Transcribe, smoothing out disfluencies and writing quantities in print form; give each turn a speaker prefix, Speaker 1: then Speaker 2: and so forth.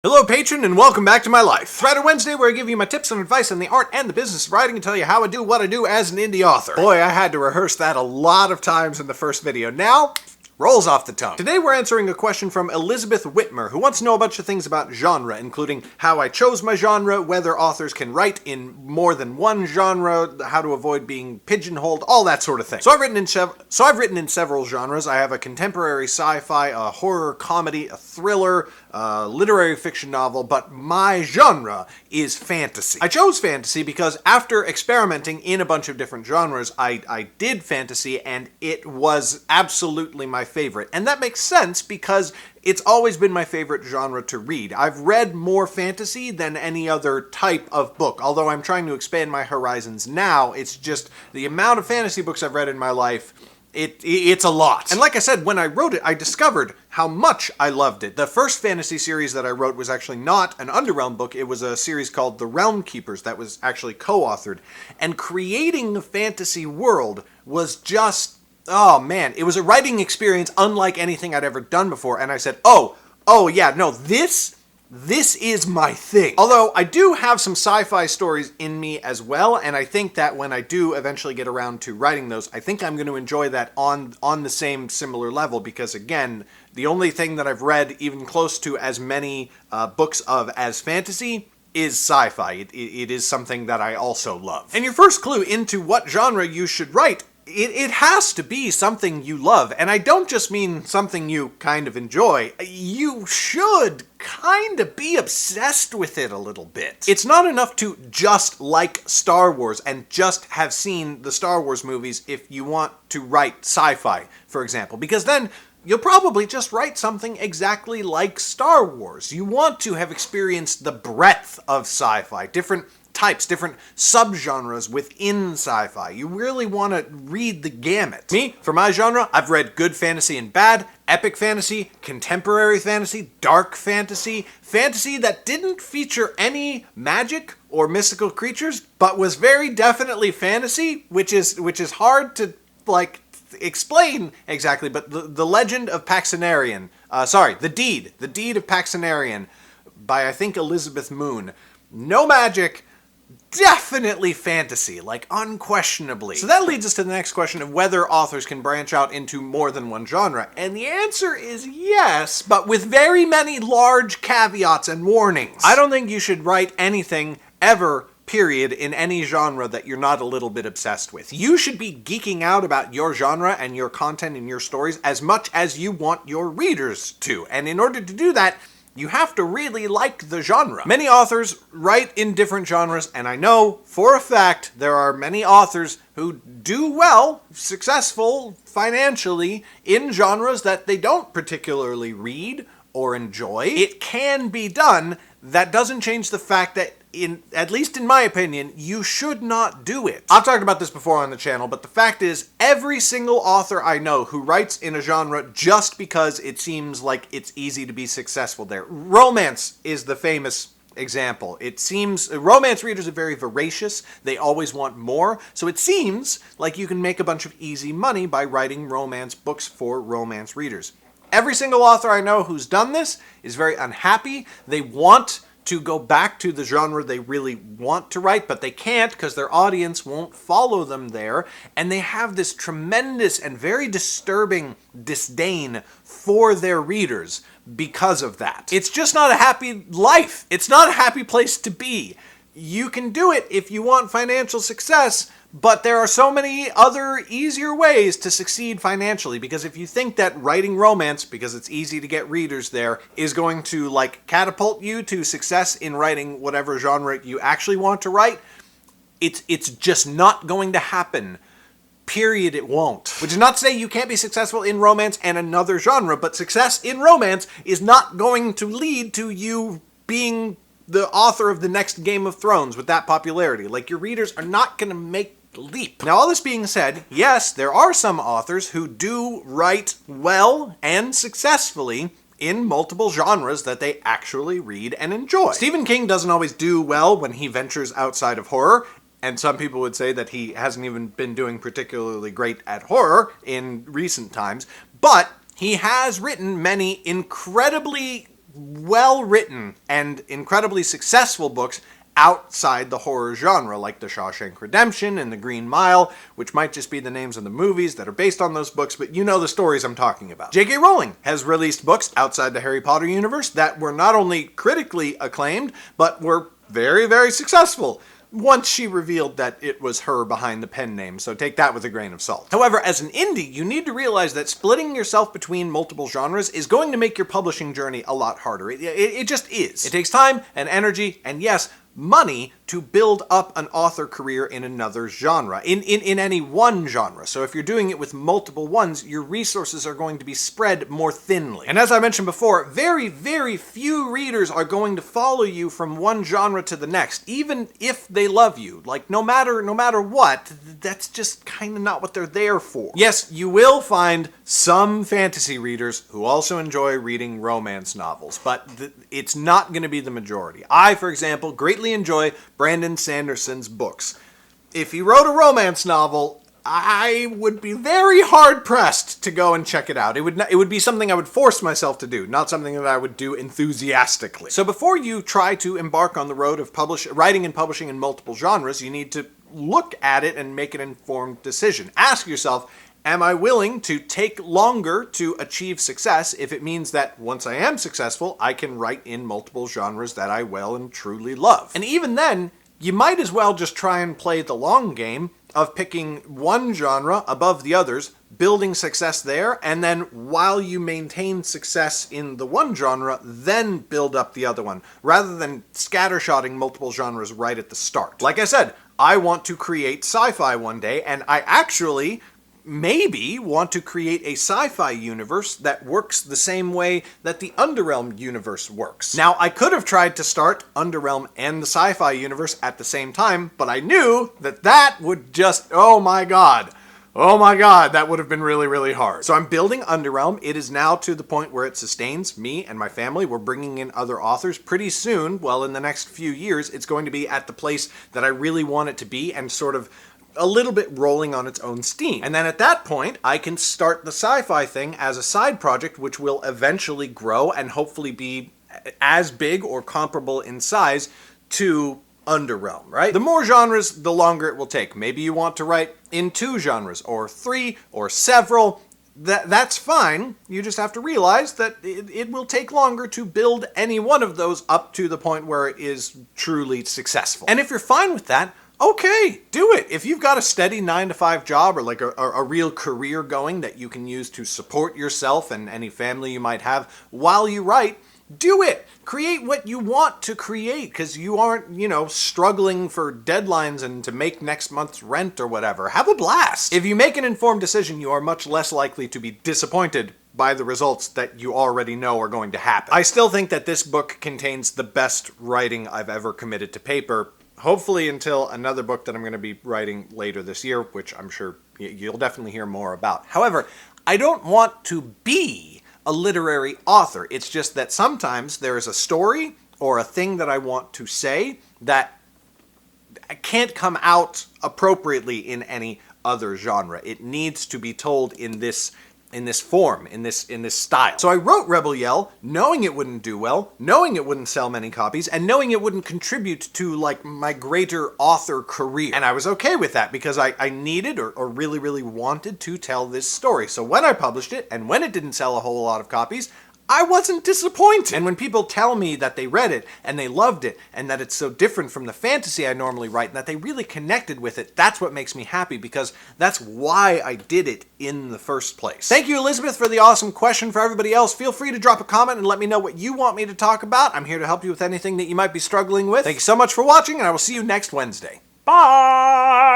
Speaker 1: Hello patron and welcome back to my life. Writer Wednesday, where I give you my tips and advice on the art and the business of writing and tell you how I do what I do as an indie author. Boy, I had to rehearse that a lot of times in the first video. Now, rolls off the tongue. Today we're answering a question from Elizabeth Whitmer, who wants to know a bunch of things about genre, including how I chose my genre, whether authors can write in more than one genre, how to avoid being pigeonholed, all that sort of thing. So I've written in several genres. I have a contemporary sci-fi, a horror comedy, a thriller, literary fiction novel, but my genre is fantasy. I chose fantasy because after experimenting in a bunch of different genres, I did fantasy and it was absolutely my favorite. And that makes sense because it's always been my favorite genre to read. I've read more fantasy than any other type of book. Although I'm trying to expand my horizons now, it's just the amount of fantasy books I've read in my life, it's a lot. And like I said, when I wrote it, I discovered how much I loved it. The first fantasy series that I wrote was actually not an Underrealm book. It was a series called The Realm Keepers that was actually co-authored. And creating a fantasy world was just, oh man, it was a writing experience unlike anything I'd ever done before. And I said, oh yeah, no, this is my thing. Although I do have some sci-fi stories in me as well, and I think that when I do eventually get around to writing those, I think I'm going to enjoy that on the same similar level, because again, the only thing that I've read even close to as many books of as fantasy is sci-fi. It is something that I also love. And your first clue into what genre you should write, it has to be something you love. And I don't just mean something you kind of enjoy. You should kind of be obsessed with it a little bit. It's not enough to just like Star Wars and just have seen the Star Wars movies if you want to write sci-fi, for example, because then you'll probably just write something exactly like Star Wars. You want to have experienced the breadth of sci-fi, different types, different subgenres within sci-fi. You really want to read the gamut. Me, for my genre, I've read good fantasy and bad, epic fantasy, contemporary fantasy, dark fantasy, fantasy that didn't feature any magic or mystical creatures, but was very definitely fantasy, which is hard to, like, explain exactly, but the Legend of Paxenarian, The Deed of Paxenarian, by I think Elizabeth Moon. No magic, definitely fantasy, like unquestionably. So that leads us to the next question of whether authors can branch out into more than one genre. And the answer is yes, but with very many large caveats and warnings. I don't think you should write anything ever, period, in any genre that you're not a little bit obsessed with. You should be geeking out about your genre and your content and your stories as much as you want your readers to. And in order to do that, you have to really like the genre. Many authors write in different genres, and I know for a fact there are many authors who do well, successful financially, in genres that they don't particularly read or enjoy. It can be done. That doesn't change the fact that, at least in my opinion, you should not do it. I've talked about this before on the channel, but the fact is, every single author I know who writes in a genre just because it seems like it's easy to be successful there. Romance is the famous example. It seems romance readers are very voracious. They always want more. So it seems like you can make a bunch of easy money by writing romance books for romance readers. Every single author I know who's done this is very unhappy. They want to go back to the genre they really want to write, but they can't because their audience won't follow them there, and they have this tremendous and very disturbing disdain for their readers because of that. It's just not a happy life. It's not a happy place to be. You can do it if you want financial success, but there are so many other easier ways to succeed financially, because if you think that writing romance, because it's easy to get readers there, is going to like catapult you to success in writing whatever genre you actually want to write, it's just not going to happen. Period, it won't. Which is not to say you can't be successful in romance and another genre, but success in romance is not going to lead to you being the author of the next Game of Thrones with that popularity. Like, your readers are not going to make the leap. Now, all this being said, yes, there are some authors who do write well and successfully in multiple genres that they actually read and enjoy. Stephen King doesn't always do well when he ventures outside of horror, and some people would say that he hasn't even been doing particularly great at horror in recent times, but he has written many incredibly well-written and incredibly successful books outside the horror genre, like The Shawshank Redemption and The Green Mile, which might just be the names of the movies that are based on those books, but you know the stories I'm talking about. J.K. Rowling has released books outside the Harry Potter universe that were not only critically acclaimed, but were very, very successful once she revealed that it was her behind the pen name, so take that with a grain of salt. However, as an indie, you need to realize that splitting yourself between multiple genres is going to make your publishing journey a lot harder. It just is. It takes time and energy, and yes, money to build up an author career in another genre, in any one genre. So if you're doing it with multiple ones, your resources are going to be spread more thinly. And as I mentioned before, very, very few readers are going to follow you from one genre to the next, even if they love you. Like, no matter what, that's just kind of not what they're there for. Yes, you will find some fantasy readers who also enjoy reading romance novels, but it's not going to be the majority. I, for example, greatly enjoy Brandon Sanderson's books. If he wrote a romance novel, I would be very hard-pressed to go and check it out. It would be something I would force myself to do, not something that I would do enthusiastically. So before you try to embark on the road of writing and publishing in multiple genres, you need to look at it and make an informed decision. Ask yourself, am I willing to take longer to achieve success if it means that once I am successful, I can write in multiple genres that I well and truly love? And even then, you might as well just try and play the long game of picking one genre above the others, building success there, and then while you maintain success in the one genre, then build up the other one, rather than scattershotting multiple genres right at the start. Like I said, I want to create sci-fi one day, and I actually maybe want to create a sci-fi universe that works the same way that the Underrealm universe works. Now, I could have tried to start Underrealm and the sci-fi universe at the same time, but I knew that would just, oh my god, that would have been really, really hard. So I'm building Underrealm. It is now to the point where it sustains me and my family. We're bringing in other authors pretty soon. Well, in the next few years, it's going to be at the place that I really want it to be and sort of a little bit rolling on its own steam. And then at that point, I can start the sci-fi thing as a side project, which will eventually grow and hopefully be as big or comparable in size to Underrealm, right? The more genres, the longer it will take. Maybe you want to write in 2 genres, or 3, or several. That's fine. You just have to realize that it will take longer to build any one of those up to the point where it is truly successful. And if you're fine with that, okay, do it. If you've got a steady 9-to-5 job or like a real career going that you can use to support yourself and any family you might have while you write, do it. Create what you want to create because you aren't, struggling for deadlines and to make next month's rent or whatever. Have a blast. If you make an informed decision, you are much less likely to be disappointed by the results that you already know are going to happen. I still think that this book contains the best writing I've ever committed to paper. Hopefully until another book that I'm going to be writing later this year, which I'm sure you'll definitely hear more about. However, I don't want to be a literary author. It's just that sometimes there is a story or a thing that I want to say that can't come out appropriately in any other genre. It needs to be told in this form, in this style. So I wrote Rebel Yell knowing it wouldn't do well, knowing it wouldn't sell many copies, and knowing it wouldn't contribute to like my greater author career. And I was okay with that because I needed or really, really wanted to tell this story. So when I published it, and when it didn't sell a whole lot of copies, I wasn't disappointed. And when people tell me that they read it and they loved it and that it's so different from the fantasy I normally write and that they really connected with it, that's what makes me happy because that's why I did it in the first place. Thank you, Elizabeth, for the awesome question. For everybody else, feel free to drop a comment and let me know what you want me to talk about. I'm here to help you with anything that you might be struggling with. Thank you so much for watching, and I will see you next Wednesday. Bye!